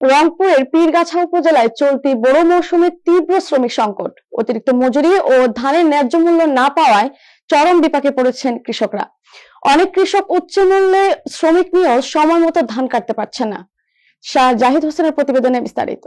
রংপুরের পীরগাছা উপজেলায় চলতি বোরো মৌসুমে তীব্র শ্রমিক সংকট, অতিরিক্ত মজুরি ও ধানের ন্যায্য মূল্য না পাওয়ায় চরম বিপাকে পড়েছেন কৃষকরা। অনেক কৃষক উচ্চ মূল্যে শ্রমিক নিয়েও সময় মতো ধান কাটতে পারছেন না। শাহ জাহিদ হোসেনের প্রতিবেদনে বিস্তারিত।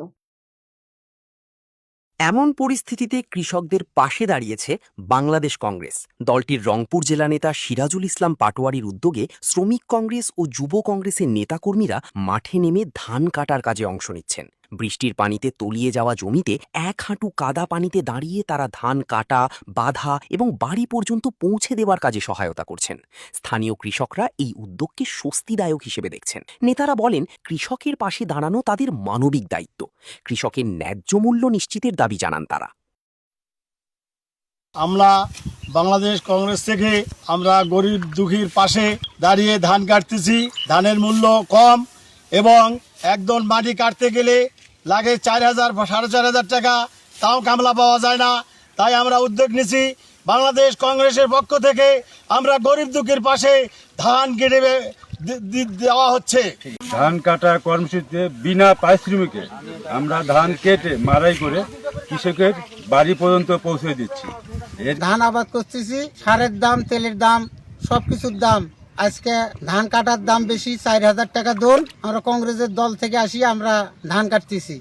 এমন পরিস্থিতিতে কৃষকদের পাশে দাঁড়িয়েছে বাংলাদেশ কংগ্রেস। দলটির রংপুর জেলা নেতা সিরাজুল ইসলাম পাটোয়ারির উদ্যোগে শ্রমিক কংগ্রেস ও যুব কংগ্রেসের নেতাকর্মীরা মাঠে নেমে ধান কাটার কাজে অংশ নিচ্ছেন। বৃষ্টির পানিতে তলিয়ে যাওয়া জমিতে এক হাঁটু কাদা পানিতে দাঁড়িয়ে তারা ধান কাটা, বাঁধা এবং বাড়ি পর্যন্ত পৌঁছে দেওয়ার কাজে সহায়তা করছেন। স্থানীয় কৃষকরা এই উদ্যোগকে স্বস্তিদায়ক হিসেবে দেখছেন। নেতারা বলেন, কৃষকের পাশে দাঁড়ানো তাদের মানবিক দায়িত্ব। কৃষকের ন্যায্য মূল্য নিশ্চিতের দাবি জানান তারা। আমরা বাংলাদেশ কংগ্রেস থেকে আমরা গরিব দুঃখীর পাশে দাঁড়িয়ে ধান কাটতেছি। ধানের মূল্য কম এবং একদম মাটি কাটতে গেলে লাগে 4,000 4,500 টাকা, তাও কামলা পাওয়া যায় না। তাই আমরা উদ্যোগ নিয়েছি বাংলাদেশ কংগ্রেসের পক্ষ থেকে আমরা গরিব দুঃখীর পাশে ধান কেটে দেওয়া হচ্ছে। ধান কাটা কর্মসূচিতে বিনা পারিশ্রমিকে আমরা ধান কেটে মাড়াই করে কৃষকের বাড়ি পর্যন্ত পৌঁছে দিচ্ছি। ধান আবাদ করতেছি, সারের দাম, তেলের দাম, সবকিছুর দাম। আজকে ধান কাটার দাম বেশি, 4,000 টাকা দর। আমরা কংগ্রেসের দল থেকে আসি, আমরা ধান কাটতেছি।